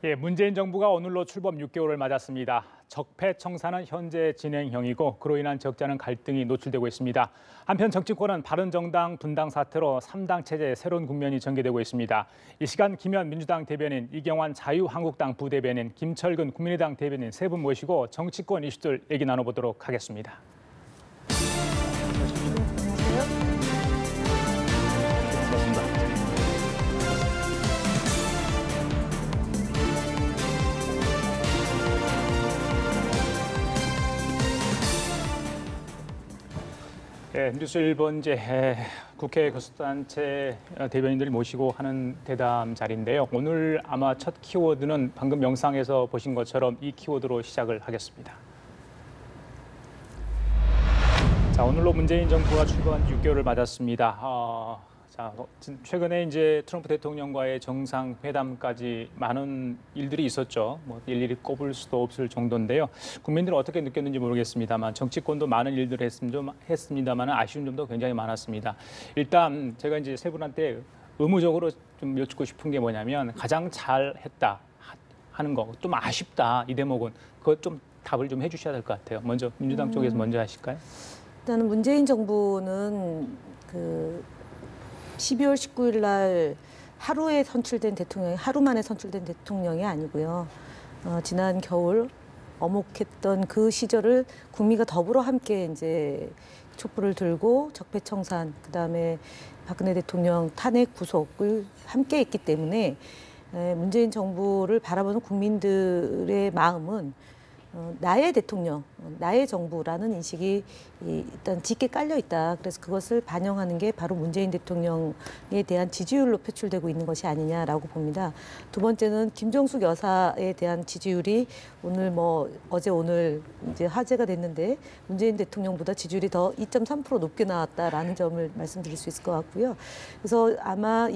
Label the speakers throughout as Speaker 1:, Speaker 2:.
Speaker 1: 예, 문재인 정부가 오늘로 출범 6개월을 맞았습니다. 적폐청산은 현재 진행형이고 그로 인한 적잖은 갈등이 노출되고 있습니다. 한편 정치권은 바른정당 분당 사태로 3당 체제의 새로운 국면이 전개되고 있습니다. 이 시간 김현 민주당 대변인, 이경환 자유한국당 부대변인, 김철근 국민의당 대변인 세 분 모시고 정치권 이슈들 얘기 나눠보도록 하겠습니다. 네, 뉴스 1번제 국회 교섭단체 대변인들을 모시고 하는 대담 자리인데요. 오늘 아마 첫 키워드는 방금 영상에서 보신 것처럼 이 키워드로 시작을 하겠습니다. 자, 오늘로 문재인 정부가 출범한 6개월을 맞았습니다. 최근에 이제 트럼프 대통령과의 정상회담까지 많은 일들이 있었죠. 뭐 일일이 꼽을 수도 없을 정도인데요. 국민들은 어떻게 느꼈는지 모르겠습니다만 정치권도 많은 일들을 했습니다만 아쉬운 점도 굉장히 많았습니다. 일단 제가 이제 세 분한테 의무적으로 좀 여쭙고 싶은 게 뭐냐면 가장 잘했다 하는 거, 좀 아쉽다 이 대목은 그것 좀 답을 좀 해주셔야 될 것 같아요. 먼저 민주당 쪽에서 먼저 하실까요?
Speaker 2: 일단은 문재인 정부는 12월 19일 날 하루에 선출된 대통령이 하루 만에 선출된 대통령이 아니고요. 지난 겨울 어목했던 그 시절을 국민과 더불어 함께 이제 촛불을 들고 적폐청산, 그다음에 박근혜 대통령 탄핵 구속을 함께 했기 때문에 문재인 정부를 바라보는 국민들의 마음은 나의 대통령, 나의 정부라는 인식이 일단 짙게 깔려 있다. 그래서 그것을 반영하는 게 바로 문재인 대통령에 대한 지지율로 표출되고 있는 것이 아니냐라고 봅니다. 두 번째는 김정숙 여사에 대한 지지율이 어제 오늘 이제 화제가 됐는데 문재인 대통령보다 지지율이 더 2.3% 높게 나왔다라는 점을 말씀드릴 수 있을 것 같고요. 그래서 아마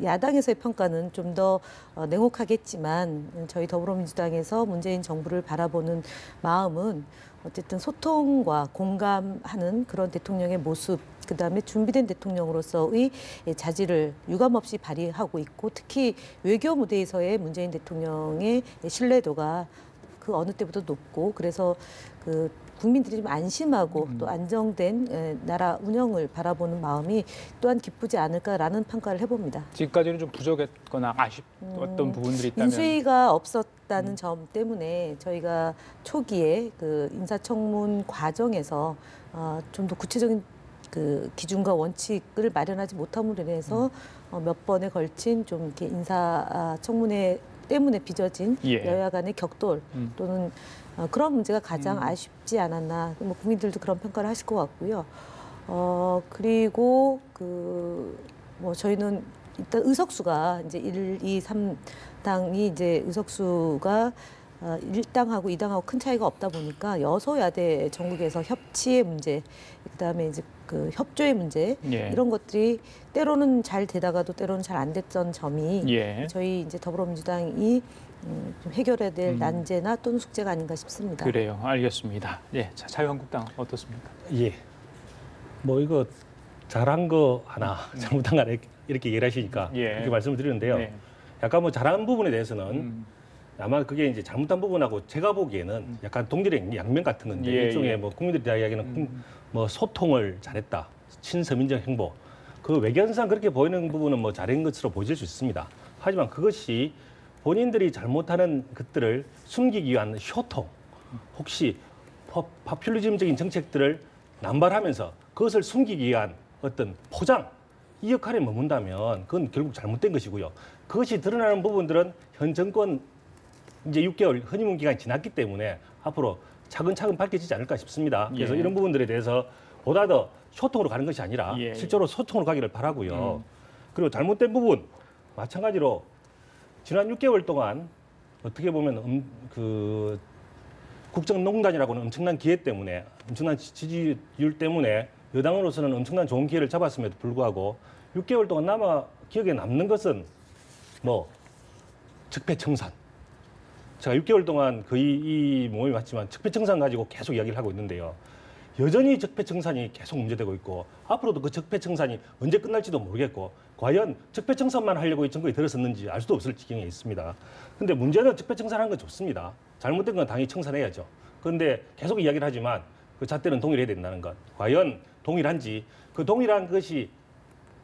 Speaker 2: 야당에서의 평가는 좀 더 냉혹하겠지만 저희 더불어민주당에서 문재인 정부를 바라보는 마음은 어쨌든 소통과 공감하는 그런 대통령의 모습, 그다음에 준비된 대통령으로서의 자질을 유감없이 발휘하고 있고 특히 외교 무대에서의 문재인 대통령의 신뢰도가 그 어느 때보다 높고 그래서 국민들이 좀 안심하고 또 안정된 나라 운영을 바라보는 마음이 또한 기쁘지 않을까라는 평가를 해봅니다.
Speaker 1: 지금까지는 좀 부족했거나 아쉽던 부분들이 있다면
Speaker 2: 인수위가 없었다는 점 때문에 저희가 초기에 인사청문 과정에서 좀 더 구체적인 기준과 원칙을 마련하지 못함으로 인해서 몇 번에 걸친 좀 이렇게 인사청문회 때문에 빚어진 여야 간의 격돌 또는 그런 문제가 가장 아쉽지 않았나. 국민들도 그런 평가를 하실 것 같고요. 그리고 저희는 일단 의석수가 이제 1, 2, 3당이 이제 의석수가 1당하고 2당하고 큰 차이가 없다 보니까 여소야대 전국에서 협치의 문제, 그다음에 이제 협조의 문제 이런 것들이 때로는 잘 되다가도 때로는 잘 안 됐던 점이 저희 이제 더불어민주당이 좀 해결해야 될 난제나 또는 숙제가 아닌가 싶습니다.
Speaker 1: 그래요. 알겠습니다. 예, 자유한국당 어떻습니까?
Speaker 3: 예. 이거 잘한 거 하나, 잘못한 거 하나 이렇게 얘기를 하시니까 그렇게 말씀을 드리는데요. 약간 잘한 부분에 대해서는 아마 그게 이제 잘못한 부분하고 제가 보기에는 약간 동질의 양면 같은 건데 일종의 국민들이 이야기하기는 소통을 잘했다, 친서민적 행보. 그 외견상 그렇게 보이는 부분은 잘한 것으로 보여질 수 있습니다. 하지만 그것이 본인들이 잘못하는 것들을 숨기기 위한 효통, 혹시 파퓰리즘적인 정책들을 남발하면서 그것을 숨기기 위한 어떤 포장, 이 역할에 머문다면 그건 결국 잘못된 것이고요. 그것이 드러나는 부분들은 현 정권 이제 6개월 허니문 기간이 지났기 때문에 앞으로 차근차근 밝혀지지 않을까 싶습니다. 그래서 이런 부분들에 대해서 보다 더 소통으로 가는 것이 아니라 실제로 소통으로 가기를 바라고요. 그리고 잘못된 부분 마찬가지로 지난 6개월 동안 어떻게 보면 국정농단이라고는 엄청난 기회 때문에 엄청난 지지율 때문에 여당으로서는 엄청난 좋은 기회를 잡았음에도 불구하고 6개월 동안 기억에 남는 것은 적폐청산. 제가 6개월 동안 거의 이 모임이 왔지만 적폐청산 가지고 계속 이야기를 하고 있는데요. 여전히 적폐청산이 계속 문제되고 있고 앞으로도 그 적폐청산이 언제 끝날지도 모르겠고 과연 적폐청산만 하려고 이 정부에 들어섰는지 알 수도 없을 지경에 있습니다. 근데 문제는 적폐청산하는 건 좋습니다. 잘못된 건 당연히 청산해야죠. 그런데 계속 이야기를 하지만 그 잣대는 동일해야 된다는 것. 과연 동일한지, 그 동일한 것이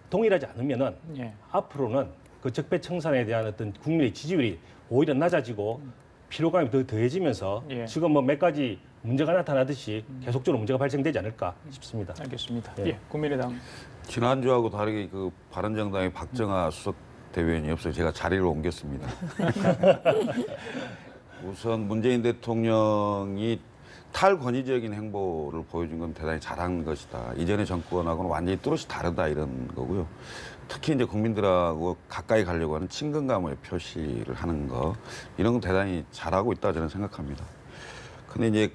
Speaker 3: 동일하지 않으면은
Speaker 1: 예.
Speaker 3: 앞으로는 그 적폐청산에 대한 어떤 국민의 지지율이 오히려 낮아지고 피로감이 더 더해지면서
Speaker 1: 예.
Speaker 3: 지금 뭐 몇 가지 문제가 나타나듯이 계속적으로 문제가 발생되지 않을까 싶습니다.
Speaker 1: 알겠습니다.
Speaker 3: 예.
Speaker 1: 예, 국민의당.
Speaker 4: 지난주하고 다르게 그 바른정당의 박정하 수석 대변인이 없어서 제가 자리를 옮겼습니다. 우선 문재인 대통령이 탈권위적인 행보를 보여준 건 대단히 잘한 것이다. 이전의 정권하고는 완전히 뚜렷이 다르다 이런 거고요. 특히 이제 국민들하고 가까이 가려고 하는 친근감의 표시를 하는 거 이런 건 대단히 잘하고 있다 저는 생각합니다. 근데 이제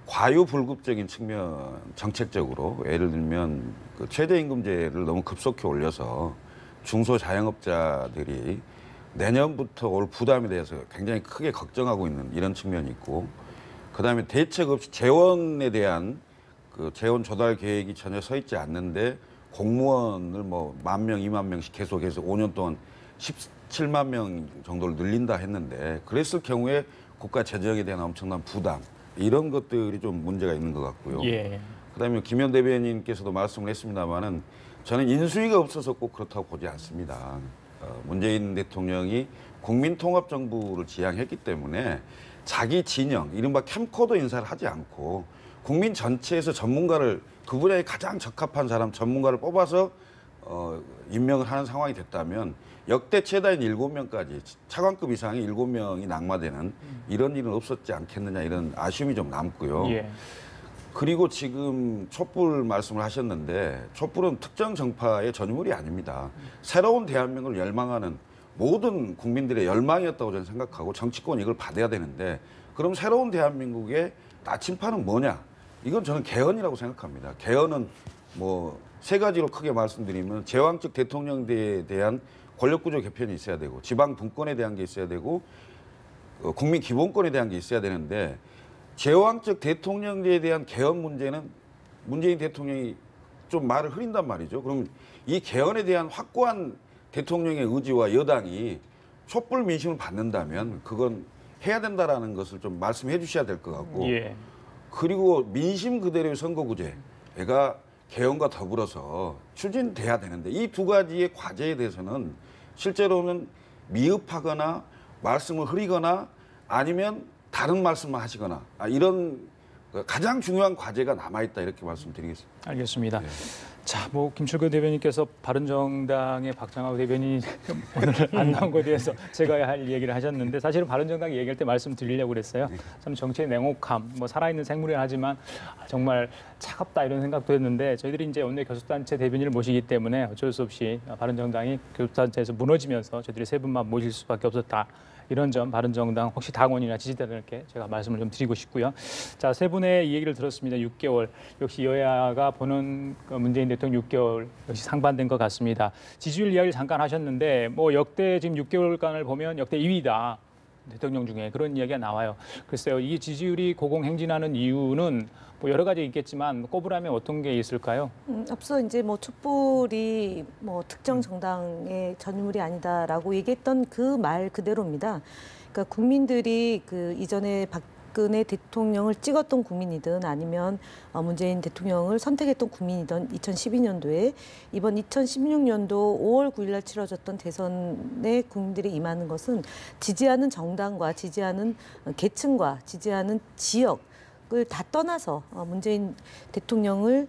Speaker 4: 과유불급적인 측면 정책적으로 예를 들면 그 최저임금제를 너무 급속히 올려서 중소자영업자들이 내년부터 올 부담에 대해서 굉장히 크게 걱정하고 있는 이런 측면이 있고 그다음에 대책 없이 재원에 대한 그 재원 조달 계획이 전혀 서 있지 않는데 공무원을 뭐 10,000명, 20,000명씩 계속해서 5년 동안 17만 명 정도를 늘린다 했는데 그랬을 경우에 국가 재정에 대한 엄청난 부담 이런 것들이 좀 문제가 있는 것 같고요.
Speaker 1: 예.
Speaker 4: 그다음에 김현 대변인께서도 말씀을 했습니다마는 저는 인수위가 없어서 꼭 그렇다고 보지 않습니다. 문재인 대통령이 국민통합정부를 지향했기 때문에 자기 진영, 이른바 캠코더 인사를 하지 않고 국민 전체에서 전문가를 그 분야에 가장 적합한 사람 전문가를 뽑아서 임명을 하는 상황이 됐다면 역대 최다인 7명까지 차관급 이상의 7명이 낙마되는 이런 일은 없었지 않겠느냐 이런 아쉬움이 좀 남고요.
Speaker 1: 예.
Speaker 4: 그리고 지금 촛불 말씀을 하셨는데 촛불은 특정 정파의 전유물이 아닙니다. 새로운 대한민국을 열망하는 모든 국민들의 열망이었다고 저는 생각하고 정치권이 이걸 받아야 되는데 그럼 새로운 대한민국의 나침판은 뭐냐? 이건 저는 개헌이라고 생각합니다. 개헌은 뭐 3가지로 크게 말씀드리면 제왕적 대통령제에 대한 권력구조 개편이 있어야 되고 지방 분권에 대한 게 있어야 되고 국민 기본권에 대한 게 있어야 되는데 제왕적 대통령제에 대한 개헌 문제는 문재인 대통령이 좀 말을 흐린단 말이죠. 그럼 이 개헌에 대한 확고한 대통령의 의지와 여당이 촛불 민심을 받는다면 그건 해야 된다라는 것을 좀 말씀해 주셔야 될 것 같고
Speaker 1: 예.
Speaker 4: 그리고 민심 그대로의 선거구제가 개헌과 더불어서 추진돼야 되는데 이 2가지의 과제에 대해서는 실제로는 미흡하거나 말씀을 흐리거나 아니면 다른 말씀만 하시거나 이런 가장 중요한 과제가 남아있다 이렇게 말씀드리겠습니다.
Speaker 1: 알겠습니다.
Speaker 4: 네.
Speaker 1: 자, 뭐 김철근 대변인께서 바른정당의 박정하 대변인이 오늘 안 나온 것에 대해서 제가 할 얘기를 하셨는데 사실은 바른정당 얘기할 때 말씀드리려고 그랬어요. 참 정치의 냉혹함, 뭐 살아있는 생물이라 하지만 정말 차갑다 이런 생각도 했는데 저희들이 이제 오늘 교섭단체 대변인을 모시기 때문에 어쩔 수 없이 바른정당이 교섭단체에서 무너지면서 저희들이 3분만 모실 수밖에 없었다. 이런 점 바른정당 혹시 당원이나 지지자들께 제가 말씀을 좀 드리고 싶고요. 자, 3분의 이 얘기를 들었습니다. 6개월 역시 여야가 보는 문재인 대통령 6개월 역시 상반된 것 같습니다. 지지율 이야기를 잠깐 하셨는데 뭐 역대 지금 6개월간을 보면 역대 2위다. 대통령 중에 그런 이야기가 나와요. 글쎄요, 이 지지율이 고공행진하는 이유는 뭐 여러 가지 있겠지만 꼽으라면 어떤 게 있을까요?
Speaker 2: 앞서 이제 뭐 촛불이 뭐 특정 정당의 전유물이 아니다라고 얘기했던 그 말 그대로입니다. 그러니까 국민들이 그 이전에 박근혜 대통령을 찍었던 국민이든 아니면 문재인 대통령을 선택했던 국민이든 2012년도에 이번 2016년도 5월 9일 날 치러졌던 대선에 국민들이 임하는 것은 지지하는 정당과 지지하는 계층과 지지하는 지역을 다 떠나서 문재인 대통령을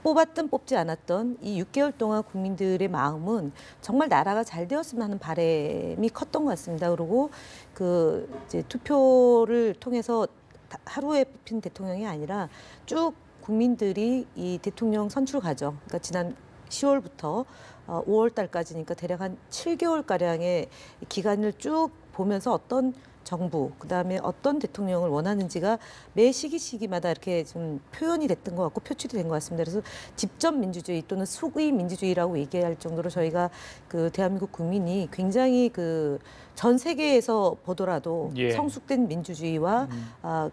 Speaker 2: 뽑았든 뽑지 않았던 이 6개월 동안 국민들의 마음은 정말 나라가 잘 되었으면 하는 바람이 컸던 것 같습니다. 그리고 그 이제 투표를 통해서 하루에 뽑힌 대통령이 아니라 쭉 국민들이 이 대통령 선출 과정, 그러니까 지난 10월부터 5월 달까지니까 대략 한 7개월 가량의 기간을 쭉 보면서 어떤 정부, 그다음에 어떤 대통령을 원하는지가 매 시기마다 이렇게 좀 표현이 됐던 것 같고 표출이 된 것 같습니다. 그래서 집접 민주주의 또는 수의 민주주의라고 얘기할 정도로 저희가 그 대한민국 국민이 굉장히 그 전 세계에서 보더라도
Speaker 1: 예.
Speaker 2: 성숙된 민주주의와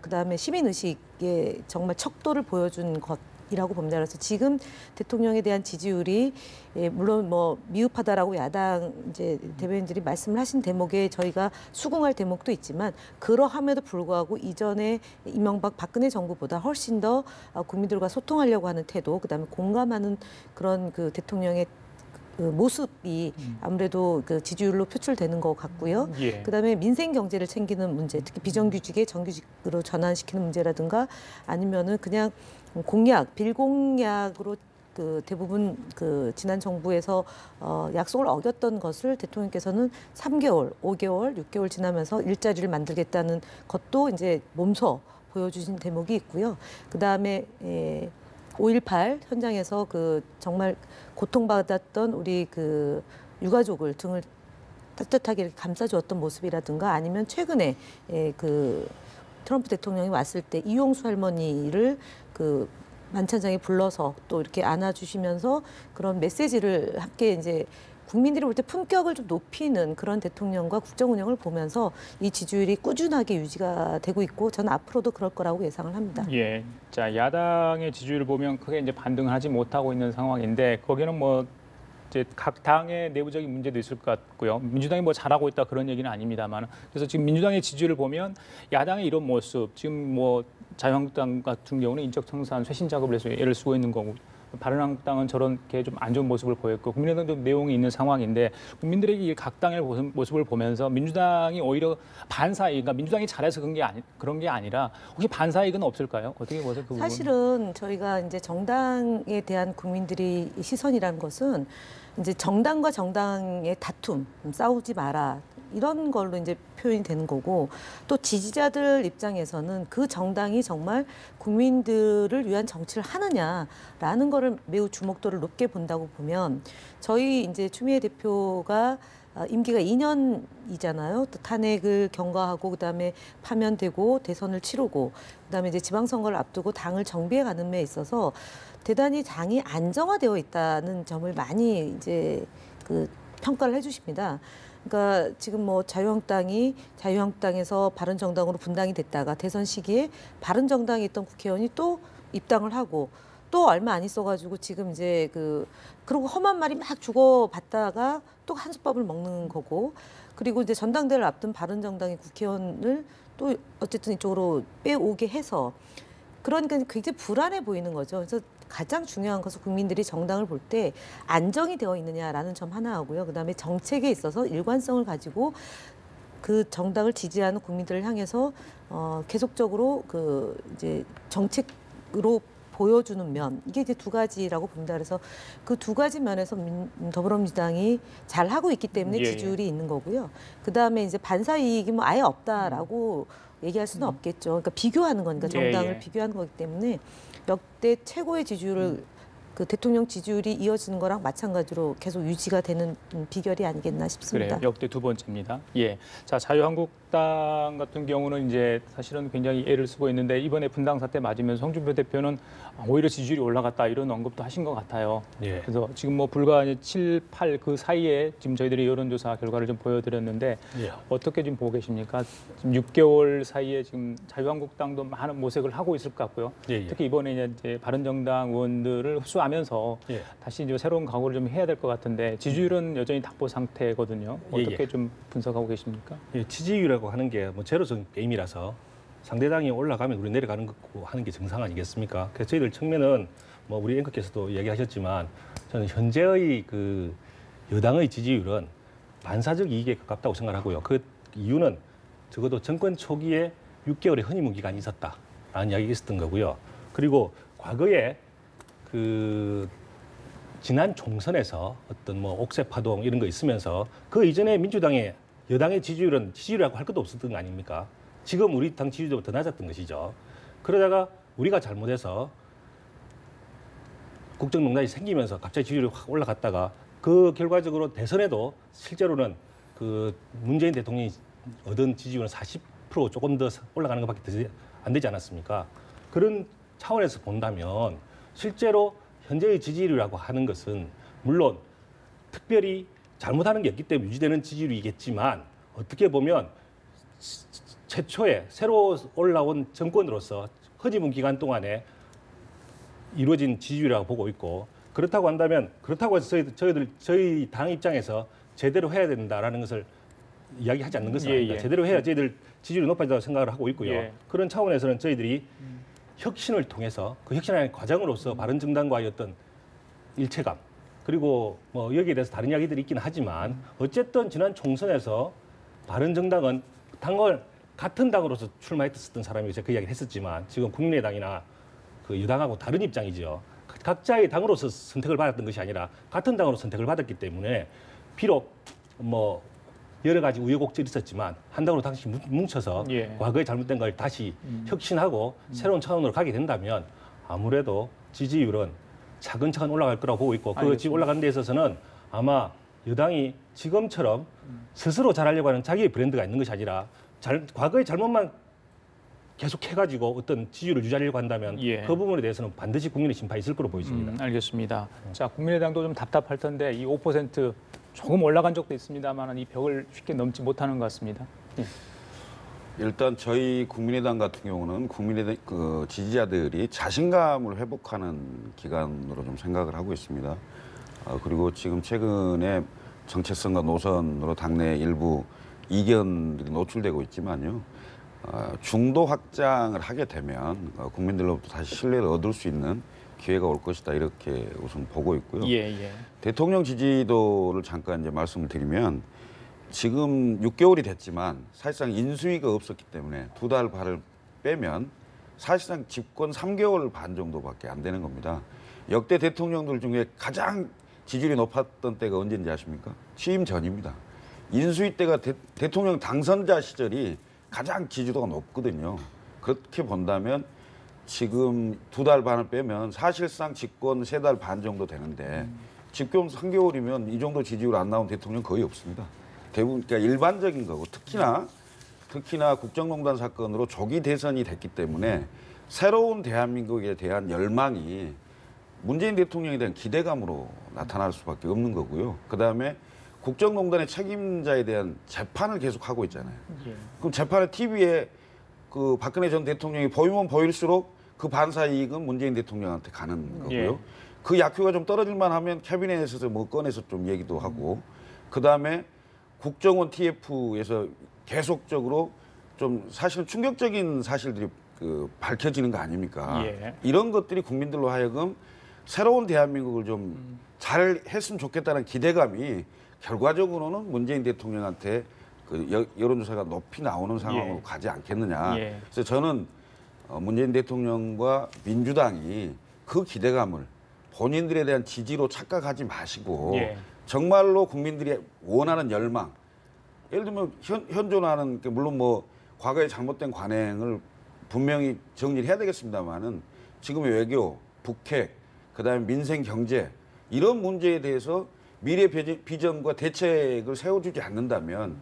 Speaker 2: 그다음에 시민의식에 정말 척도를 보여준 것 이라고 봅니다. 그래서 지금 대통령에 대한 지지율이 물론 뭐 미흡하다라고 야당 이제 대변인들이 말씀을 하신 대목에 저희가 수긍할 대목도 있지만 그러함에도 불구하고 이전에 이명박 박근혜 정부보다 훨씬 더 국민들과 소통하려고 하는 태도, 그다음에 공감하는 그런 그 대통령의 그 모습이 아무래도 그 지지율로 표출되는 것 같고요.
Speaker 1: 예.
Speaker 2: 그다음에 민생 경제를 챙기는 문제, 특히 비정규직에 정규직으로 전환시키는 문제라든가 아니면은 그냥 공약, 빌공약으로 그 대부분 그 지난 정부에서 약속을 어겼던 것을 대통령께서는 3개월, 5개월, 6개월 지나면서 일자리를 만들겠다는 것도 이제 몸소 보여주신 대목이 있고요. 그다음에 5.18 현장에서 그 정말 고통받았던 우리 그 유가족을 등을 따뜻하게 이렇게 감싸주었던 모습이라든가 아니면 최근에 그 트럼프 대통령이 왔을 때 이용수 할머니를 그 만찬장에 불러서 또 이렇게 안아주시면서 그런 메시지를 함께 이제 국민들이 볼 때 품격을 좀 높이는 그런 대통령과 국정 운영을 보면서 이 지지율이 꾸준하게 유지가 되고 있고 저는 앞으로도 그럴 거라고 예상을 합니다.
Speaker 1: 예. 자, 야당의 지지율을 보면 크게 이제 반등을 하지 못하고 있는 상황인데 거기는 뭐 이제 각 당의 내부적인 문제도 있을 것 같고요. 민주당이 뭐 잘하고 있다 그런 얘기는 아닙니다만 그래서 지금 민주당의 지지율을 보면 야당의 이런 모습 지금 뭐 자유한국당 같은 경우는 인적 청산 쇄신 작업을 해서 애를 쓰고 있는 거고 바른한국당은 저렇게 좀 안 좋은 모습을 보였고 국민의당도 내용이 있는 상황인데 국민들에게 이 각 당의 모습을 보면서 민주당이 오히려 반사이익, 그러니까 민주당이 잘해서 그런 게 아니라 혹시 반사이익은 없을까요? 어떻게 보세요? 그 부분?
Speaker 2: 사실은 저희가 이제 정당에 대한 국민들이 시선이라는 것은 이제 정당과 정당의 다툼, 싸우지 마라. 이런 걸로 이제 표현이 되는 거고 또 지지자들 입장에서는 그 정당이 정말 국민들을 위한 정치를 하느냐라는 거를 매우 주목도를 높게 본다고 보면 저희 이제 추미애 대표가 임기가 2년이잖아요. 또 탄핵을 경과하고 그다음에 파면되고 대선을 치르고 그다음에 이제 지방선거를 앞두고 당을 정비해 가는 데 있어서 대단히 당이 안정화되어 있다는 점을 많이 이제 그 평가를 해주십니다. 그러니까 지금 뭐 자유한국당에서 바른정당으로 분당이 됐다가 대선 시기에 바른정당에 있던 국회의원이 또 입당을 하고 또 얼마 안 있어가지고 지금 이제 그리고 험한 말이 막 주고받다가 또 한솥밥을 먹는 거고 그리고 이제 전당대회를 앞둔 바른정당의 국회의원을 또 어쨌든 이쪽으로 빼오게 해서 그러니까 굉장히 불안해 보이는 거죠. 그래서 가장 중요한 것은 국민들이 정당을 볼 때 안정이 되어 있느냐라는 점 하나 하고요. 그다음에 정책에 있어서 일관성을 가지고 그 정당을 지지하는 국민들을 향해서 계속적으로 그 이제 정책으로 보여주는 면 이게 이제 두 가지라고 봅니다. 그래서 그 두 가지 면에서 더불어민주당이 잘 하고 있기 때문에 지지율이 있는 거고요. 그 다음에 이제 반사 이익이 뭐 아예 없다라고 얘기할 수는 없겠죠. 그러니까 비교하는 거니까 정당을 비교하는 거기 때문에 역대 최고의 지지율을 그 대통령 지지율이 이어지는 거랑 마찬가지로 계속 유지가 되는 비결이 아니겠나 싶습니다.
Speaker 1: 그래요. 역대 두 번째입니다. 예. 자, 자유한국당 같은 경우는 이제 사실은 굉장히 애를 쓰고 있는데 이번에 분당 사태 맞으면서 홍준표 대표는 오히려 지지율이 올라갔다 이런 언급도 하신 것 같아요.
Speaker 3: 예.
Speaker 1: 그래서 지금 뭐 불과 7, 8 그 사이에 지금 저희들이 여론조사 결과를 좀 보여드렸는데
Speaker 3: 예.
Speaker 1: 어떻게 좀 보고 계십니까? 지금 6개월 사이에 지금 자유한국당도 많은 모색을 하고 있을 것 같고요.
Speaker 3: 예.
Speaker 1: 특히 이번에 이제 바른정당 의원들을 흡수하면서
Speaker 3: 예.
Speaker 1: 다시 이제 새로운 각오를 좀 해야 될 것 같은데 지지율은 여전히 답보 상태거든요. 어떻게 좀 분석하고 계십니까?
Speaker 3: 예, 지지율이라고 하는 게 뭐 제로성 게임이라서 상대당이 올라가면 우리 내려가는 거고 하는 게 정상 아니겠습니까? 그래서 저희들 측면은 뭐 우리 앵커께서도 이야기하셨지만 저는 현재의 그 여당의 지지율은 반사적 이익에 가깝다고 생각하고요. 그 이유는 적어도 정권 초기에 6개월의 허니문 기간이 있었다라는 이야기가 있었던 거고요. 그리고 과거에 그 지난 총선에서 어떤 뭐 옥새 파동 이런 거 있으면서 그 이전에 민주당의 여당의 지지율은 지지율이라고 할 것도 없었던 거 아닙니까? 지금 우리 당 지지율보다 더 낮았던 것이죠. 그러다가 우리가 잘못해서 국정농단이 생기면서 갑자기 지지율이 확 올라갔다가 그 결과적으로 대선에도 실제로는 그 문재인 대통령이 얻은 지지율은 40% 조금 더 올라가는 것밖에 안 되지 않았습니까? 그런 차원에서 본다면 실제로 현재의 지지율이라고 하는 것은 물론 특별히 잘못하는 게 없기 때문에 유지되는 지지율이겠지만 어떻게 보면 최초에 새로 올라온 정권으로서 허지문 기간 동안에 이루어진 지지율이라고 보고 있고 그렇다고 한다면 그렇다고 해서 저희 당 입장에서 제대로 해야 된다라는 것을 이야기하지 않는 것은 아닙니다. 제대로 해야 저희들 지지율이 높아진다고 생각을 하고 있고요. 그런 차원에서는 저희들이 혁신을 통해서 그 혁신의 과정으로서 바른정당과의 어떤 일체감 그리고 뭐 여기에 대해서 다른 이야기들이 있긴 하지만 어쨌든 지난 총선에서 바른정당은 당을 같은 당으로서 출마했었던 사람이 제가 그 이야기를 했었지만 지금 국민의당이나 그 여당하고 다른 입장이죠. 각자의 당으로서 선택을 받았던 것이 아니라 같은 당으로 선택을 받았기 때문에 비록 뭐 여러 가지 우여곡절이 있었지만 한 당으로 다시 뭉쳐서 과거에 잘못된 걸 다시 혁신하고 새로운 차원으로 가게 된다면 아무래도 지지율은 차근차근 올라갈 거라고 보고 있고 그 지금 올라가는 데 있어서는 아마 여당이 지금처럼 스스로 잘하려고 하는 자기의 브랜드가 있는 것이 아니라 과거의 잘못만 계속 해가지고 어떤 지지율을 유지하려고 한다면 그 부분에 대해서는 반드시 국민의 심판이 있을 거로 보여집니다.
Speaker 1: 알겠습니다. 자, 국민의당도 좀 답답할 텐데 이 5% 조금 올라간 적도 있습니다만 이 벽을 쉽게 넘지 못하는 것 같습니다.
Speaker 4: 일단 저희 국민의당 같은 경우는 국민의당 그 지지자들이 자신감을 회복하는 기간으로 좀 생각을 하고 있습니다. 그리고 지금 최근에 정체성과 노선으로 당내 일부 이견들이 노출되고 있지만요. 중도 확장을 하게 되면 국민들로부터 다시 신뢰를 얻을 수 있는 기회가 올 것이다 이렇게 우선 보고 있고요. 대통령 지지도를 잠깐 이제 말씀을 드리면 지금 6개월이 됐지만 사실상 인수위가 없었기 때문에 2달 반을 빼면 사실상 집권 3개월 반 정도밖에 안 되는 겁니다. 역대 대통령들 중에 가장 지지율이 높았던 때가 언제인지 아십니까? 취임 전입니다. 인수위 때가 대통령 당선자 시절이 가장 지지도가 높거든요. 그렇게 본다면 지금 2달 반을 빼면 사실상 집권 3달 반 정도 되는데 집권 3개월이면 이 정도 지지율 안 나온 대통령 거의 없습니다. 대부분 그러니까 일반적인 거고 특히나 국정농단 사건으로 조기 대선이 됐기 때문에 새로운 대한민국에 대한 열망이 문재인 대통령에 대한 기대감으로 나타날 수밖에 없는 거고요. 그다음에 국정농단의 책임자에 대한 재판을 계속하고 있잖아요. 그럼 재판을 TV에 그 박근혜 전 대통령이 보이면 보일수록 그 반사 이익은 문재인 대통령한테 가는 거고요. 그 약효가 좀 떨어질만 하면 캐비넷에서 뭐 꺼내서 좀 얘기도 하고 그다음에 국정원 TF에서 계속적으로 좀 사실은 충격적인 사실들이 그 밝혀지는 거 아닙니까? 이런 것들이 국민들로 하여금 새로운 대한민국을 좀 잘 했으면 좋겠다는 기대감이 결과적으로는 문재인 대통령한테 그 여론조사가 높이 나오는 상황으로 가지 않겠느냐. 그래서 저는 문재인 대통령과 민주당이 그 기대감을 본인들에 대한 지지로 착각하지 마시고 정말로 국민들이 원하는 열망, 예를 들면 현존하는 물론 뭐 과거에 잘못된 관행을 분명히 정리를 해야 되겠습니다만은 지금의 외교, 북핵, 그다음에 민생 경제 이런 문제에 대해서 미래 비전과 대책을 세워주지 않는다면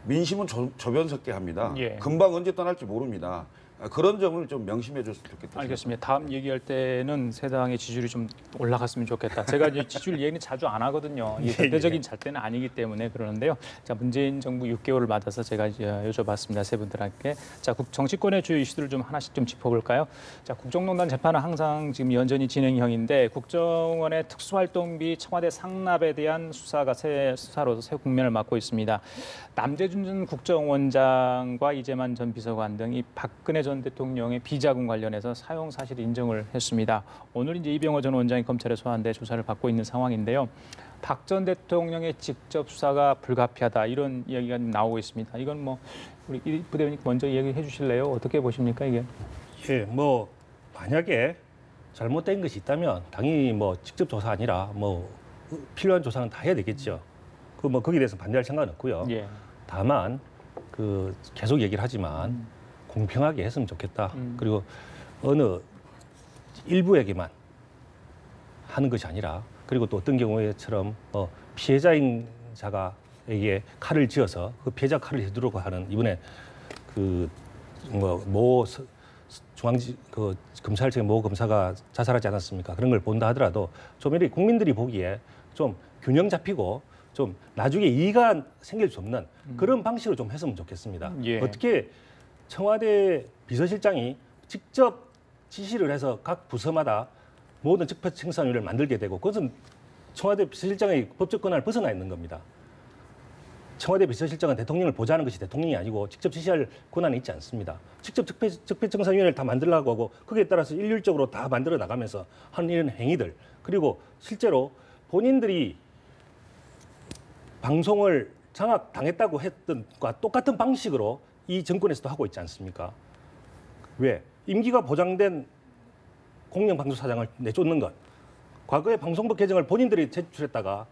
Speaker 4: 민심은 저변석게 합니다. 금방 언제 떠날지 모릅니다. 그런 점을 좀 명심해 줬으면 좋겠다.
Speaker 1: 알겠습니다. 다음 얘기할 때는 새 당의 지지율이 좀 올라갔으면 좋겠다. 제가 이제 지지율 얘기는 자주 안 하거든요. 이게 절대적인 잣대는 아니기 때문에 그러는데요. 자, 문재인 정부 6개월을 맞아서 제가 이제 여쭤봤습니다. 세 분들께. 자, 정치권의 주요 이슈들을 좀 하나씩 좀 짚어볼까요? 자, 국정농단 재판은 항상 지금 여전히 진행형인데 국정원의 특수활동비 청와대 상납에 대한 수사가 새 수사로서 새 국면을 맞고 있습니다. 남재준 전 국정원장과 이재만 전 비서관 등이 박근혜 전 대통령의 비자금 관련해서 사용 사실 인정을 했습니다. 오늘 이제 이병호 전 원장이 검찰에 소환돼 조사를 받고 있는 상황인데요. 박 전 대통령의 직접 수사가 불가피하다 이런 이야기가 나오고 있습니다. 이건 뭐 우리 이 부대변인 먼저 얘기해 주실래요? 어떻게 보십니까 이게?
Speaker 3: 뭐 만약에 잘못된 것이 있다면 당연히 뭐 직접 조사 아니라 뭐 필요한 조사는 다 해야 되겠죠. 그 뭐 거기에 대해서 반대할 생각은 없고요. 다만 그 계속 얘기를 하지만 공평하게 했으면 좋겠다. 그리고 어느 일부에게만 하는 것이 아니라 그리고 또 어떤 경우에처럼 피해자인 자가에게 칼을 쥐어서 그 피해자 칼을 휘두르고 하는 이번에 그 모 중앙지 그 검찰청의 모 검사가 자살하지 않았습니까? 그런 걸 본다 하더라도 좀 이렇게 국민들이 보기에 좀 균형 잡히고 좀 나중에 이의가 생길 수 없는 그런 방식으로 좀 했으면 좋겠습니다. 어떻게 청와대 비서실장이 직접 지시를 해서 각 부서마다 모든 적폐청산위를 만들게 되고 그것은 청와대 비서실장의 법적 권한을 벗어나 있는 겁니다. 청와대 비서실장은 대통령을 보좌하는 것이 대통령이 아니고 직접 지시할 권한이 있지 않습니다. 직접 적폐청산위원회를 다 만들려고 하고 거기에 따라서 일률적으로 다 만들어 나가면서 하는 이런 행위들 그리고 실제로 본인들이 방송을 장악당했다고 했던 것과 똑같은 방식으로 이 정권에서도 하고 있지 않습니까? 왜? 임기가 보장된 공영방송사장을 내쫓는 것. 과거에 방송법 개정을 본인들이 제출했다가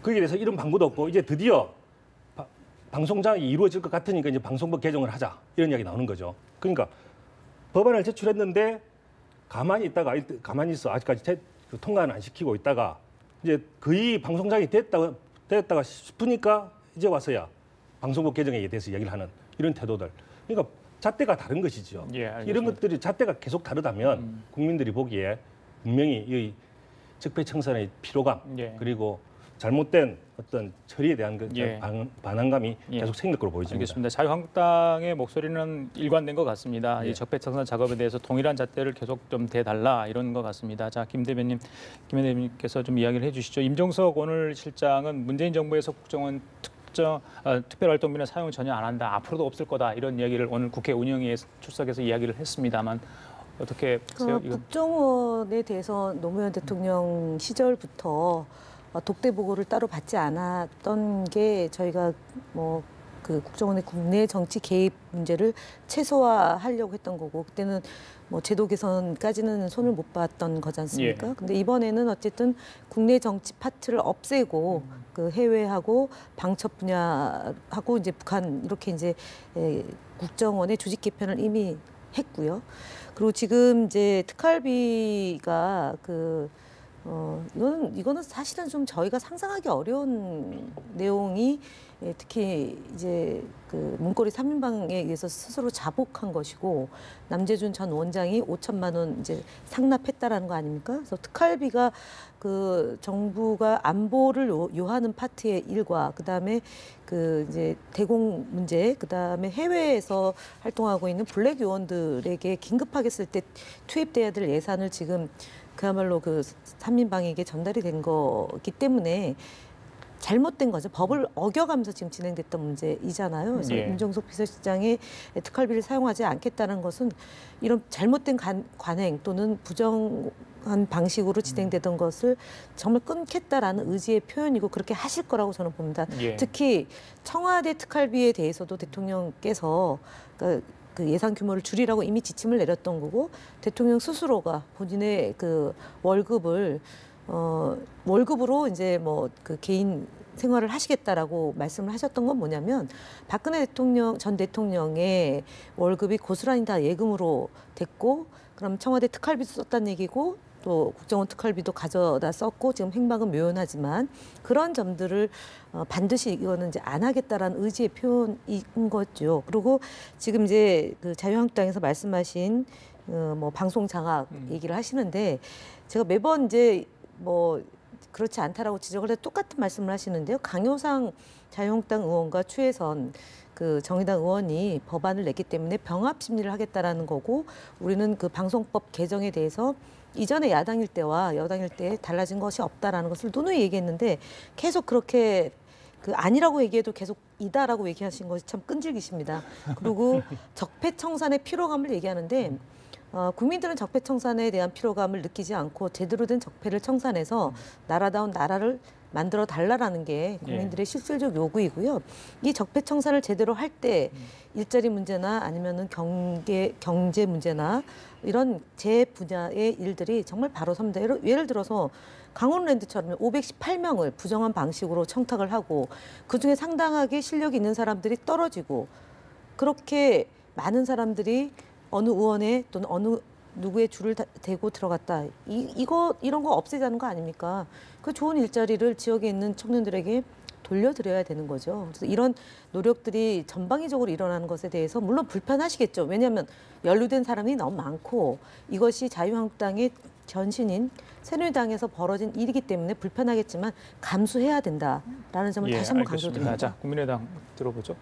Speaker 3: 거기에 대해서 이런 방구도 없고 이제 드디어 방송장악이 이루어질 것 같으니까 이제 방송법 개정을 하자 이런 이야기 나오는 거죠. 그러니까 법안을 제출했는데 가만히 있어 아직까지 통과는 안 시키고 있다가 이제 거의 방송장이 됐다가 싶으니까 이제 와서야 방송법 개정에 대해서 이야기를 하는 이런 태도들. 그러니까 잣대가 다른 것이죠.
Speaker 1: 예,
Speaker 3: 이런 것들이 잣대가 계속 다르다면 국민들이 보기에 분명히 이 적폐청산의 피로감
Speaker 1: 예.
Speaker 3: 그리고 잘못된 어떤 처리에 대한 그
Speaker 1: 예.
Speaker 3: 반항감이
Speaker 1: 예.
Speaker 3: 계속 생길 것으로 보여집니다.
Speaker 1: 알겠습니다. 자유한국당의 목소리는 일관된 것 같습니다.
Speaker 3: 예.
Speaker 1: 이 적폐청산 작업에 대해서 동일한 잣대를 계속 좀 대달라 이런 것 같습니다. 자, 김 대변인께서 좀 이야기를 해주시죠. 임종석 오늘 실장은 문재인 정부에서 국정원 특별활동비는 사용을 전혀 안 한다. 앞으로도 없을 거다. 이런 이야기를 오늘 국회 운영위에 출석해서 이야기를 했습니다만 어떻게 보세요?
Speaker 2: 국정원에 대해서 노무현 대통령 시절부터 독대 보고를 따로 받지 않았던 게 저희가 뭐 그 국정원의 국내 정치 개입 문제를 최소화하려고 했던 거고 그때는 뭐 제도 개선까지는 손을 못 봤던 거지 않습니까?
Speaker 1: 예.
Speaker 2: 근데 이번에는 어쨌든 국내 정치 파트를 없애고 그 해외하고 방첩 분야하고 이제 북한 이렇게 이제 국정원의 조직 개편을 이미 했고요. 그리고 지금 이제 특활비가 이거는 사실은 좀 저희가 상상하기 어려운 내용이 특히 이제 그 문고리 3인방에 의해서 스스로 자복한 것이고 남재준 전 원장이 5천만 원 이제 상납했다라는 거 아닙니까? 그래서 특활비가 그 정부가 안보를 요하는 파트의 일과 그다음에 그 이제 대공 문제 그다음에 해외에서 활동하고 있는 블랙 요원들에게 긴급하게 쓸 때 투입돼야 될 예산을 지금 그야말로 그 3인방에게 전달이 된 거기 때문에 잘못된 거죠. 법을 어겨가면서 지금 진행됐던 문제이잖아요. 그래서
Speaker 1: 예.
Speaker 2: 임종석 비서실장이 특활비를 사용하지 않겠다는 것은 이런 잘못된 관행 또는 부정한 방식으로 진행되던 것을 정말 끊겠다라는 의지의 표현이고 그렇게 하실 거라고 저는 봅니다.
Speaker 1: 예.
Speaker 2: 특히 청와대 특활비에 대해서도 대통령께서 그 예산 규모를 줄이라고 이미 지침을 내렸던 거고 대통령 스스로가 본인의 그 월급으로 이제 뭐 그 개인 생활을 하시겠다라고 말씀을 하셨던 건 뭐냐면 박근혜 전 대통령의 월급이 고스란히 다 예금으로 됐고 그럼 청와대 특활비도 썼다는 얘기고 또 국정원 특활비도 가져다 썼고 지금 행방은 묘연하지만 그런 점들을 반드시 이거는 이제 안 하겠다라는 의지의 표현인 거죠. 그리고 지금 이제 그 자유한국당에서 말씀하신 뭐 방송 장악 얘기를 하시는데 제가 매번 이제 뭐 그렇지 않다라고 지적을 해도 똑같은 말씀을 하시는데요. 강효상 자유한국당 의원과 추혜선 그 정의당 의원이 법안을 냈기 때문에 병합 심리를 하겠다라는 거고 우리는 그 방송법 개정에 대해서 이전에 야당일 때와 여당일 때 달라진 것이 없다라는 것을 누누이 얘기했는데 계속 그렇게 그 아니라고 얘기해도 계속 이다라고 얘기하신 것이 참 끈질기십니다. 그리고 적폐청산의 피로감을 얘기하는데 국민들은 적폐청산에 대한 피로감을 느끼지 않고 제대로 된 적폐를 청산해서 나라다운 나라를 만들어 달라라는 게 국민들의 실질적 요구이고요. 이 적폐청산을 제대로 할 때 일자리 문제나 아니면은 경제 문제나 이런 제 분야의 일들이 정말 바로 섭니다. 예를 들어서 강원랜드처럼 518명을 부정한 방식으로 청탁을 하고 그중에 상당하게 실력이 있는 사람들이 떨어지고 그렇게 많은 사람들이 어느 의원에 또는 어느 누구의 줄을 대고 들어갔다. 이런 거 없애자는 거 아닙니까? 그 좋은 일자리를 지역에 있는 청년들에게 돌려드려야 되는 거죠. 그래서 이런 노력들이 전방위적으로 일어나는 것에 대해서 물론 불편하시겠죠. 왜냐하면 연루된 사람이 너무 많고 이것이 자유한국당의 전신인 새누리당에서 벌어진 일이기 때문에 불편하겠지만 감수해야 된다라는 점을 다시 한번 강조드립니다.
Speaker 1: 자, 국민의당 들어보죠.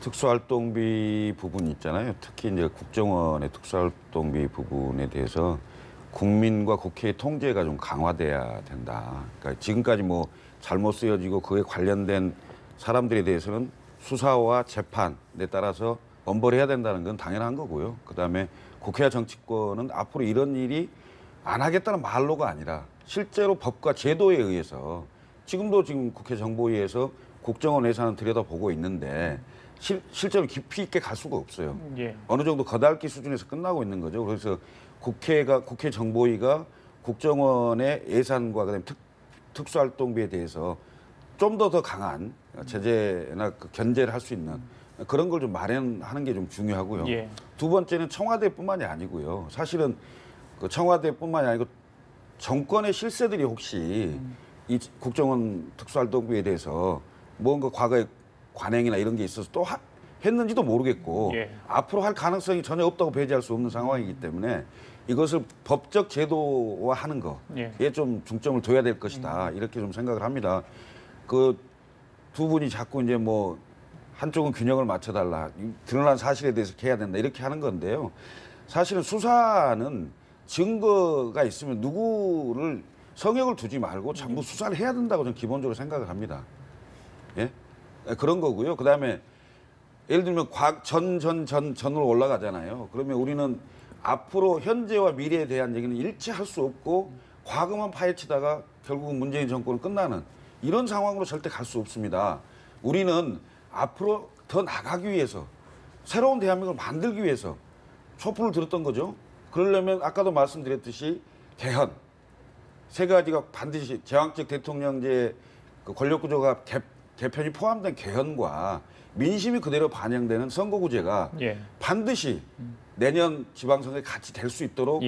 Speaker 4: 특수활동비 부분 있잖아요. 특히 이제 국정원의 특수활동비 부분에 대해서 국민과 국회의 통제가 좀 강화돼야 된다. 그러니까 지금까지 뭐 잘못 쓰여지고 그에 관련된 사람들에 대해서는 수사와 재판에 따라서 엄벌해야 된다는 건 당연한 거고요. 그다음에 국회와 정치권은 앞으로 이런 일이 안 하겠다는 말로가 아니라 실제로 법과 제도에 의해서 지금 국회 정보위에서 국정원 예산을 들여다보고 있는데 실제로 깊이 있게 갈 수가 없어요.
Speaker 1: 예.
Speaker 4: 어느 정도 거달기 수준에서 끝나고 있는 거죠. 그래서 국회 정보위가 국정원의 예산과 그다음에 특수활동비에 대해서 좀 더 강한 제재나 견제를 할 수 있는 그런 걸 좀 마련하는 게 좀 중요하고요.
Speaker 1: 예.
Speaker 4: 두 번째는 청와대뿐만이 아니고요. 사실은 그 청와대뿐만이 아니고 정권의 실세들이 혹시 이 국정원 특수활동비에 대해서 뭔가 과거에 관행이나 이런 게 있어서 또 했는지도 모르겠고
Speaker 1: 예.
Speaker 4: 앞으로 할 가능성이 전혀 없다고 배제할 수 없는 상황이기 때문에 이것을 법적 제도화하는 거에 좀 중점을 둬야 될 것이다 이렇게 좀 생각을 합니다. 그 두 분이 자꾸 이제 뭐 한쪽은 균형을 맞춰달라 드러난 사실에 대해서 해야 된다 이렇게 하는 건데요. 사실은 수사는 증거가 있으면 누구를 성역을 두지 말고 전부 수사를 해야 된다고 저는 기본적으로 생각을 합니다. 예? 그런 거고요. 그다음에 예를 들면 전으로 올라가잖아요. 그러면 우리는 앞으로 현재와 미래에 대한 얘기는 일치할 수 없고 과거만 파헤치다가 결국은 문재인 정권은 끝나는 이런 상황으로 절대 갈 수 없습니다. 우리는 앞으로 더 나가기 위해서 새로운 대한민국을 만들기 위해서 촛불을 들었던 거죠. 그러려면 아까도 말씀드렸듯이 개헌 세 가지가 반드시 제왕적 대통령제 그 권력구조가 개편이 포함된 개헌과 민심이 그대로 반영되는 선거구제가 반드시 내년 지방선거에 같이 될 수 있도록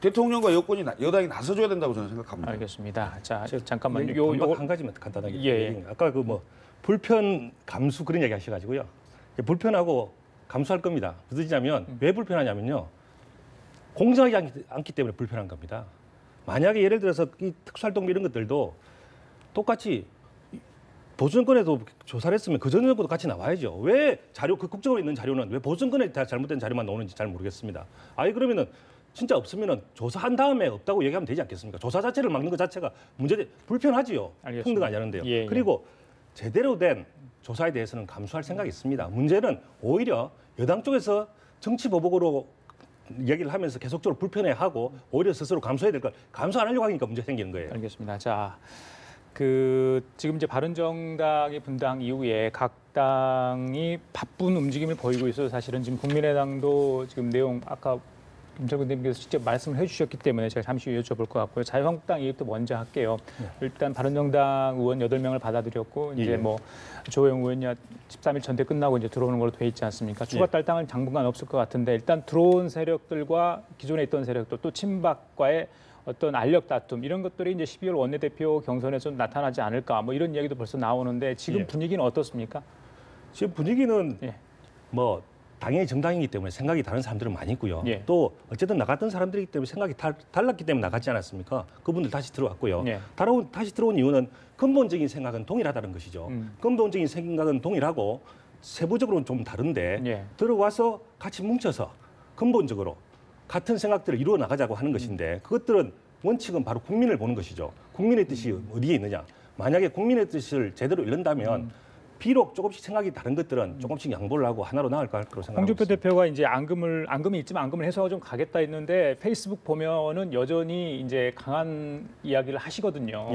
Speaker 4: 대통령과 여당이 나서줘야 된다고 저는 생각합니다.
Speaker 1: 알겠습니다. 자, 잠깐만요.
Speaker 3: 한 가지만 간단하게. 아까 그 뭐 불편 감수 그런 얘기 하셔가지고요. 불편하고 감수할 겁니다. 무슨 뜻이냐면 왜 불편하냐면요. 공정하지 않기 때문에 불편한 겁니다. 만약에 예를 들어서 이 특수활동비 이런 것들도 똑같이 보수정권에도 조사를 했으면 그 전 정권도 같이 나와야죠. 왜 그 국정원에 있는 자료는 왜 보수정권에 다 잘못된 자료만 나오는지 잘 모르겠습니다. 아예 그러면은 진짜 없으면은 조사한 다음에 없다고 얘기하면 되지 않겠습니까? 조사 자체를 막는 것 자체가 불편하지요. 평등 안 하는데요. 그리고 제대로 된 조사에 대해서는 감수할 생각이 있습니다. 문제는 오히려 여당 쪽에서 정치 보복으로 얘기를 하면서 계속적으로 불편해하고 오히려 스스로 감수해야 될 걸 감수 안 하려고 하니까 문제 생기는 거예요.
Speaker 1: 알겠습니다. 자, 지금 이제 바른정당이 분당 이후에 각 당이 바쁜 움직임을 보이고 있어서 사실은 지금 국민의당도 지금 내용 아까 김철근 대표께서 직접 말씀을 해주셨기 때문에 제가 잠시 후에 여쭤볼 것 같고요. 자유한국당 얘기부터 먼저 할게요. 일단 바른정당 의원 8명을 받아들였고 이제 뭐 조호영 의원이 13일 전대 끝나고 이제 들어오는 걸로 돼 있지 않습니까? 추가 탈당은 당분간 없을 것 같은데 일단 들어온 세력들과 기존에 있던 세력들 또 친박과의 어떤 알력 다툼 이런 것들이 이제 12월 원내대표 경선에서 나타나지 않을까 뭐 이런 이야기도 벌써 나오는데 지금 분위기는 어떻습니까?
Speaker 3: 지금 분위기는 뭐 당연히 정당이기 때문에 생각이 다른 사람들은 많이 있고요. 또 어쨌든 나갔던 사람들이기 때문에 생각이 달랐기 때문에 나갔지 않았습니까? 그분들 다시 들어왔고요. 다시 들어온 이유는 근본적인 생각은 동일하다는 것이죠. 근본적인 생각은 동일하고 세부적으로는 좀 다른데 들어와서 같이 뭉쳐서 근본적으로 같은 생각들을 이루어 나가자고 하는 것인데 그것들은 원칙은 바로 국민을 보는 것이죠. 국민의 뜻이 어디에 있느냐. 만약에 국민의 뜻을 제대로 이룬다면 비록 조금씩 생각이 다른 것들은 조금씩 양보를 하고 하나로 나을 거라고 생각합니다.
Speaker 1: 홍준표 대표가 이제 앙금이 있지만 앙금을 해소하고 좀 가겠다 했는데 페이스북 보면은 여전히 이제 강한 이야기를 하시거든요.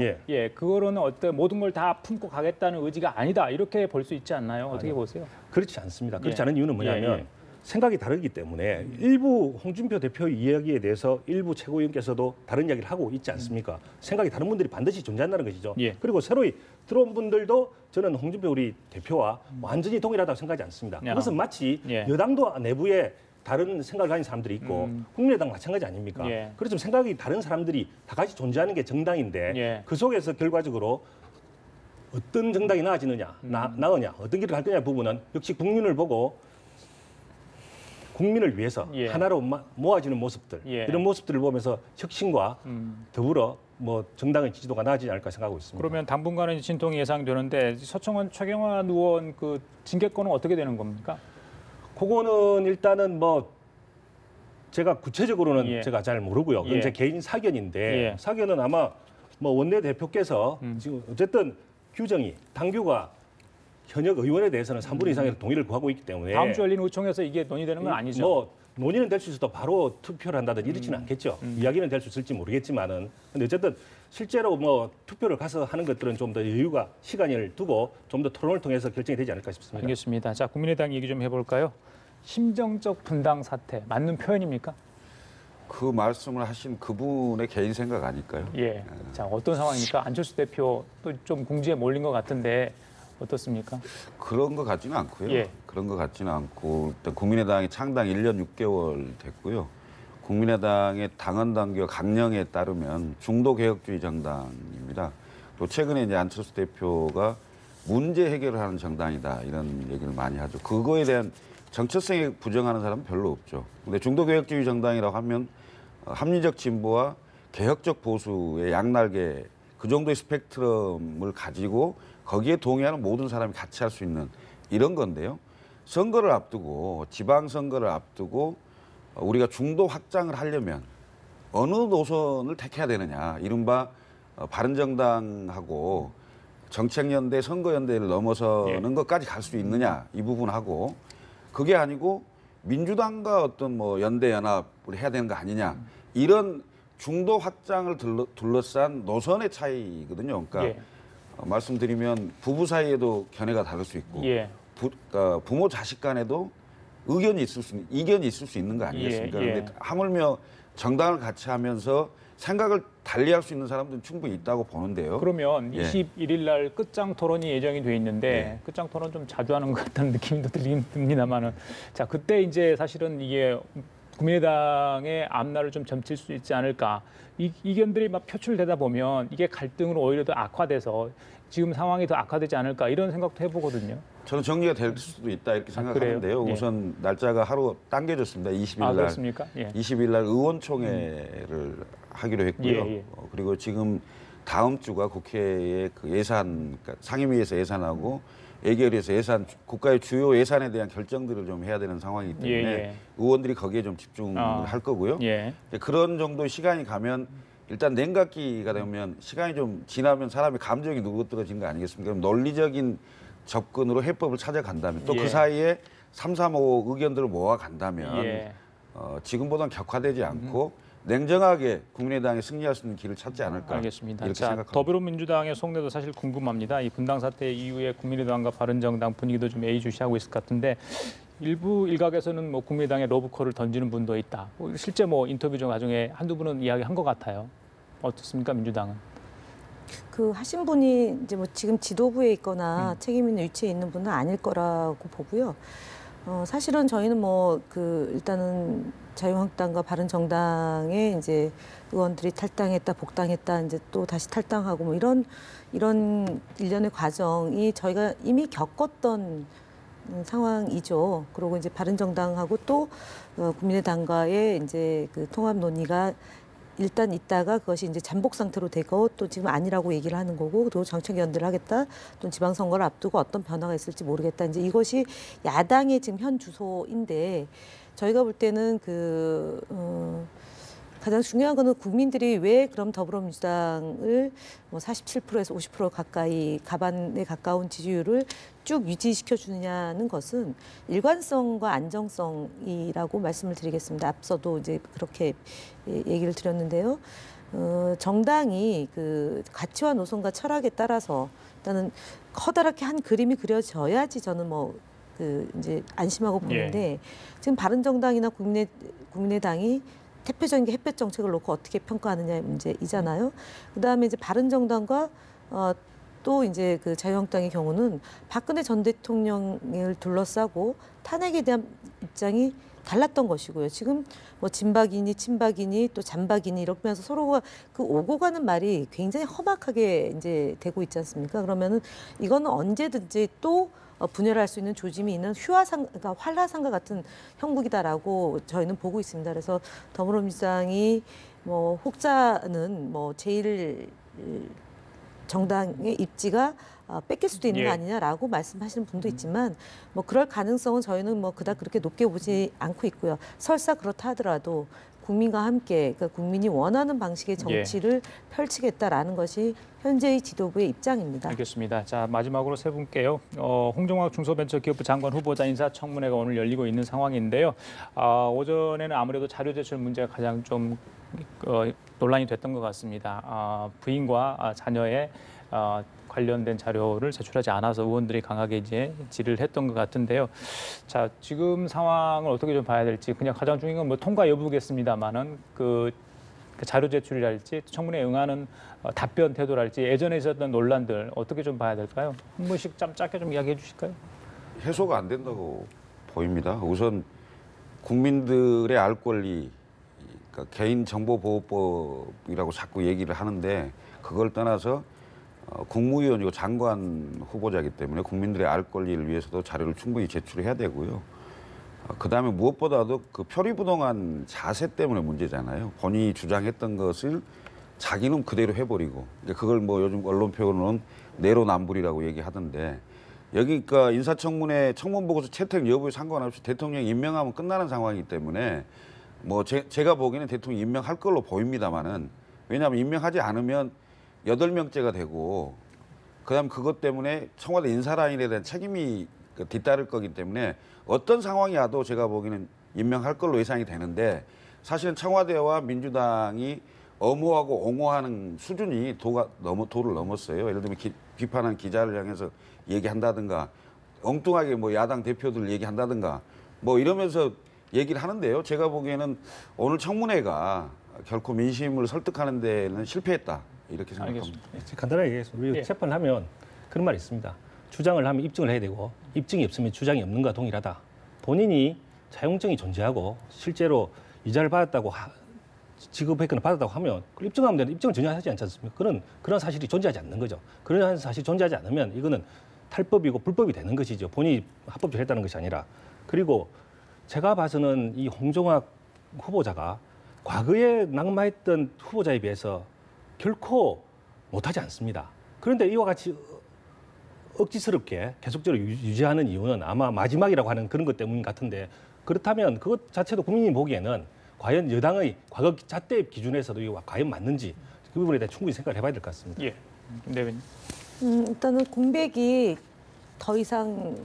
Speaker 1: 그거로는 어떤 모든 걸 다 품고 가겠다는 의지가 아니다 이렇게 볼 수 있지 않나요? 어떻게 보세요?
Speaker 3: 그렇지 않습니다. 그렇지 않은 이유는 뭐냐면 생각이 다르기 때문에 일부 홍준표 대표 이야기에 대해서 일부 최고위원께서도 다른 이야기를 하고 있지 않습니까? 생각이 다른 분들이 반드시 존재한다는 것이죠. 그리고 새로 들어온 분들도 저는 홍준표 우리 대표와 완전히 동일하다고 생각하지 않습니다. 그것은 마치 여당도 내부에 다른 생각을 가진 사람들이 있고 국민의당 마찬가지 아닙니까? 그래서 생각이 다른 사람들이 다 같이 존재하는 게 정당인데 그 속에서 결과적으로 어떤 정당이 나아지느냐, 나으냐, 어떤 길을 갈 거냐 부분은 역시 국민을 보고 국민을 위해서 하나로 모아지는 모습들 이런 모습들을 보면서 혁신과 더불어 뭐 정당의 지지도가 나아지지 않을까 생각하고 있습니다.
Speaker 1: 그러면 당분간은 진통이 예상되는데 서청원 최경환 의원 그 징계권은 어떻게 되는 겁니까?
Speaker 3: 그거는 일단은 뭐 제가 구체적으로는
Speaker 1: 예.
Speaker 3: 제가 잘 모르고요. 그건
Speaker 1: 예.
Speaker 3: 제 개인 사견인데
Speaker 1: 예.
Speaker 3: 사견은 아마 뭐 원내대표께서 지금 어쨌든 규정이 당규가 현역 의원에 대해서는 3분의 이상의 동의를 구하고 있기 때문에
Speaker 1: 다음 주 열린 의총에서 이게 논의되는 건 아니죠.
Speaker 3: 뭐 논의는 될 수 있어도 바로 투표를 한다든지 이렇지는 않겠죠. 이야기는 될 수 있을지 모르겠지만은 근데 어쨌든 실제로 뭐 투표를 가서 하는 것들은 좀 더 여유가 시간을 두고 좀 더 토론을 통해서 결정이 되지 않을까 싶습니다.
Speaker 1: 알겠습니다. 자, 국민의당 얘기 좀 해볼까요? 심정적 분당 사태 맞는 표현입니까?
Speaker 4: 그 말씀을 하신 그분의 개인 생각 아닐까요?
Speaker 1: 예. 자, 어떤 상황입니까? 안철수 대표 또 좀 궁지에 몰린 것 같은데 어떻습니까?
Speaker 4: 그런 것 같지는 않고요.
Speaker 1: 예.
Speaker 4: 그런 것 같지는 않고 일단 국민의당이 창당 1년 6개월 됐고요. 국민의당의 당헌 당규 강령에 따르면 중도 개혁주의 정당입니다. 또 최근에 이제 안철수 대표가 문제 해결을 하는 정당이다 이런 얘기를 많이 하죠. 그거에 대한 정체성에 부정하는 사람은 별로 없죠. 근데 중도 개혁주의 정당이라고 하면 합리적 진보와 개혁적 보수의 양날개 그 정도의 스펙트럼을 가지고 거기에 동의하는 모든 사람이 같이 할 수 있는 이런 건데요. 선거를 앞두고 지방선거를 앞두고 우리가 중도 확장을 하려면 어느 노선을 택해야 되느냐. 이른바 바른정당하고 정책연대, 선거연대를 넘어서는 것까지 갈 수 있느냐. 이 부분하고 그게 아니고 민주당과 어떤 뭐 연대 연합을 해야 되는 거 아니냐. 이런 중도 확장을 둘러싼 노선의 차이거든요. 그러니까
Speaker 1: 예.
Speaker 4: 말씀드리면 부부 사이에도 견해가 다를 수 있고
Speaker 1: 예.
Speaker 4: 부모 자식 간에도 이견이 있을 수 있는 거 아니겠습니까?
Speaker 1: 예, 예.
Speaker 4: 그런데 하물며 정당을 같이 하면서 생각을 달리할 수 있는 사람들은 충분히 있다고 보는데요.
Speaker 1: 그러면
Speaker 4: 예.
Speaker 1: 21일 날 끝장 토론이 예정이 돼 있는데
Speaker 4: 예.
Speaker 1: 끝장 토론 좀 자주 하는 것 같다는 느낌도 들긴 듭니다만은 자 그때 이제 사실은 이게 국민의당의 앞날을 좀 점칠 수 있지 않을까 이견들이 막 표출되다 보면 이게 갈등으로 오히려 더 악화돼서 지금 상황이 더 악화되지 않을까 이런 생각도 해보거든요.
Speaker 4: 저는 정리가 될 수도 있다 이렇게 생각하는데요.
Speaker 1: 예.
Speaker 4: 우선 날짜가 하루 당겨졌습니다. 20일 날.
Speaker 1: 그렇습니까? 예.
Speaker 4: 20일 날 의원총회를 하기로 했고요.
Speaker 1: 예, 예.
Speaker 4: 그리고 지금 다음 주가 국회의 그 예산, 그러니까 상임위에서 예산하고 예결위에서 예산, 국가의 주요 예산에 대한 결정들을 좀 해야 되는 상황이기 때문에
Speaker 1: 예, 예.
Speaker 4: 의원들이 거기에 좀 집중을 할 거고요.
Speaker 1: 예.
Speaker 4: 그런 정도의 시간이 가면 일단 냉각기가 되면 시간이 좀 지나면 사람의 감정이 누그러뜨려진 거 아니겠습니까? 그럼 논리적인 접근으로 해법을 찾아간다면 또 그
Speaker 1: 예.
Speaker 4: 사이에 3, 3, 5 의견들을 모아간다면
Speaker 1: 예.
Speaker 4: 지금보다는 격화되지 않고 냉정하게 국민의당이 승리할 수 있는 길을 찾지 않을까.
Speaker 1: 알겠습니다.
Speaker 4: 이렇게
Speaker 1: 자,
Speaker 4: 생각합니다.
Speaker 1: 더불어민주당의 속내도 사실 궁금합니다. 이 분당 사태 이후에 국민의당과 바른정당 분위기도 좀 예의주시하고 있을 것 같은데 일부 일각에서는 뭐 국민의당에 러브콜을 던지는 분도 있다. 실제 뭐 인터뷰 중 나중에 한두 분은 이야기한 것 같아요. 어떻습니까, 민주당은?
Speaker 2: 그 하신 분이 이제 뭐 지금 지도부에 있거나 책임 있는 위치에 있는 분은 아닐 거라고 보고요. 사실은 저희는 뭐 그 일단은 자유한국당과 바른정당의 이제 의원들이 탈당했다, 복당했다, 이제 또 다시 탈당하고 뭐 이런 일련의 과정이 저희가 이미 겪었던 상황이죠. 그리고 이제 바른정당하고 또 국민의당과의 이제 그 통합 논의가 일단 있다가 그것이 이제 잠복 상태로 되고 또 지금 아니라고 얘기를 하는 거고 또 정책 연대를 하겠다 또 지방선거를 앞두고 어떤 변화가 있을지 모르겠다 이제 이것이 야당의 지금 현 주소인데 저희가 볼 때는 가장 중요한 거는 국민들이 왜 그럼 더불어민주당을 뭐 47%에서 50% 가까이 가반에 가까운 지지율을 쭉 유지시켜 주느냐는 것은 일관성과 안정성이라고 말씀을 드리겠습니다. 앞서도 이제 그렇게 얘기를 드렸는데요. 정당이 그 가치와 노선과 철학에 따라서 일단은 커다랗게 한 그림이 그려져야지 저는 뭐 그 이제 안심하고 보는데 지금 바른정당이나 국민의당이 대표적인 게 햇볕 정책을 놓고 어떻게 평가하느냐의 문제이잖아요. 그다음에 이제 바른정당과 또 이제 그 자유한국당의 경우는 박근혜 전 대통령을 둘러싸고 탄핵에 대한 입장이 달랐던 것이고요. 지금 뭐 진박이니 친박이니 또 잔박이니 이러면서 서로가 그 오고 가는 말이 굉장히 험악하게 이제 되고 있지 않습니까? 그러면은 이거는 언제든지 또 분열할 수 있는 조짐이 있는 그러니까 활화산과 같은 형국이다라고 저희는 보고 있습니다. 그래서 더불어민주당이 뭐 혹자는 뭐 제일 정당의 입지가 뺏길 수도 있는 거 아니냐라고 말씀하시는 분도 있지만 뭐 그럴 가능성은 저희는 뭐 그닥 그렇게 높게 보지 않고 있고요. 설사 그렇다 하더라도 국민과 함께 그러니까 국민이 원하는 방식의 정치를 펼치겠다라는 것이 현재의 지도부의 입장입니다.
Speaker 1: 알겠습니다. 자, 마지막으로 세 분께요. 홍종학 중소벤처기업부 장관 후보자 인사청문회가 오늘 열리고 있는 상황인데요. 오전에는 아무래도 자료 제출 문제가 가장 좀 논란이 됐던 것 같습니다. 부인과 자녀의 관련된 자료를 제출하지 않아서 의원들이 강하게 이제 질의를 했던 것 같은데요. 자, 지금 상황을 어떻게 좀 봐야 될지 그냥 가장 중요한 건 뭐 통과 여부겠습니다만은 그 자료 제출이랄지 청문회에 응하는 답변 태도랄지 예전에 있었던 논란들 어떻게 좀 봐야 될까요? 한 분씩 좀 짧게 좀 이야기해 주실까요?
Speaker 4: 해소가 안 된다고 보입니다. 우선 국민들의 알 권리, 그러니까 개인정보보호법이라고 자꾸 얘기를 하는데 그걸 떠나서 국무위원이고 장관 후보자이기 때문에 국민들의 알 권리를 위해서도 자료를 충분히 제출해야 되고요. 그다음에 무엇보다도 그 표리부동한 자세 때문에 문제잖아요. 본인이 주장했던 것을 자기는 그대로 해버리고 그걸 뭐 요즘 언론 표현으로는 내로남불이라고 얘기하던데 여기 그러니까 인사청문회 청문보고서 채택 여부에 상관없이 대통령 임명하면 끝나는 상황이기 때문에 뭐 제가 보기에는 대통령 임명할 걸로 보입니다만은 왜냐하면 임명하지 않으면 8명째가 되고 그다음 그것 때문에 청와대 인사라인에 대한 책임이 뒤따를 거기 때문에 어떤 상황이 와도 제가 보기에는 임명할 걸로 예상이 되는데 사실은 청와대와 민주당이 엄호하고 옹호하는 수준이 도를 넘었어요. 예를 들면 비판한 기자를 향해서 얘기한다든가 엉뚱하게 뭐 야당 대표들 얘기한다든가 뭐 이러면서 얘기를 하는데요. 제가 보기에는 오늘 청문회가 결코 민심을 설득하는 데는 실패했다. 이렇게 생각합니다.
Speaker 3: 간단하게 얘기해서 우리 재판을 하면 그런 말이 있습니다. 주장을 하면 입증을 해야 되고 입증이 없으면 주장이 없는 것과 동일하다. 본인이 차용증이 존재하고 실제로 이자를 받았다고 지급했거나 받았다고 하면 그걸 입증하면 되는데 입증을 전혀 하지 않지 않습니까? 그런 사실이 존재하지 않는 거죠. 그런 사실이 존재하지 않으면 이거는 탈법이고 불법이 되는 것이죠. 본인이 합법적으로 했다는 것이 아니라. 그리고 제가 봐서는 이 홍종학 후보자가 과거에 낙마했던 후보자에 비해서 결코 못하지 않습니다. 그런데 이와 같이 억지스럽게 계속적으로 유지하는 이유는 아마 마지막이라고 하는 그런 것 때문 같은데 그렇다면 그것 자체도 국민이 보기에는 과연 여당의 과거 잣대 기준에서도 이거 과연 맞는지 그 부분에 대해 충분히 생각을 해봐야 될 것 같습니다.
Speaker 1: 예, 김대변인.
Speaker 2: 일단은 공백이 더 이상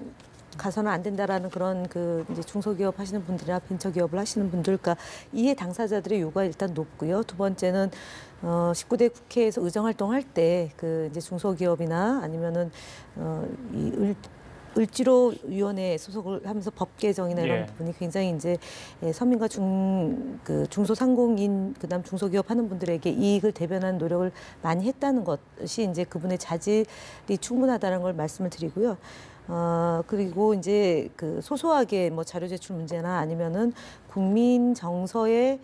Speaker 2: 가서는 안 된다라는 그런 그 이제 중소기업 하시는 분들이나 벤처기업을 하시는 분들, 그러니까 이해 당사자들의 요구가 일단 높고요. 두 번째는 19대 국회에서 의정 활동할 때 그 이제 중소기업이나 아니면은 이 을지로위원회에 소속을 하면서 법 개정이나 이런 부분이 굉장히 이제 서민과 중소상공인 그다음 중소기업 하는 분들에게 이익을 대변하는 노력을 많이 했다는 것이 이제 그분의 자질이 충분하다는 걸 말씀을 드리고요. 그리고 이제 그 소소하게 뭐 자료 제출 문제나 아니면은 국민 정서에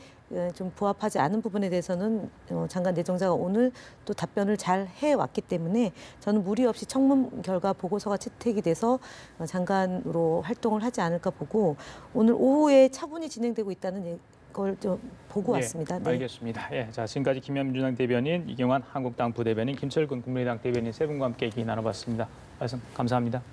Speaker 2: 좀 부합하지 않은 부분에 대해서는 장관 내정자가 오늘 또 답변을 잘 해왔기 때문에 저는 무리 없이 청문 결과 보고서가 채택이 돼서 장관으로 활동을 하지 않을까 보고 오늘 오후에 차분히 진행되고 있다는 걸 좀 보고 왔습니다. 네.
Speaker 1: 알겠습니다. 예, 자 지금까지 김현민주당 대변인, 이경환 한국당 부대변인, 김철근 국민의당 대변인 세 분과 함께 얘기 나눠봤습니다. 말씀 감사합니다.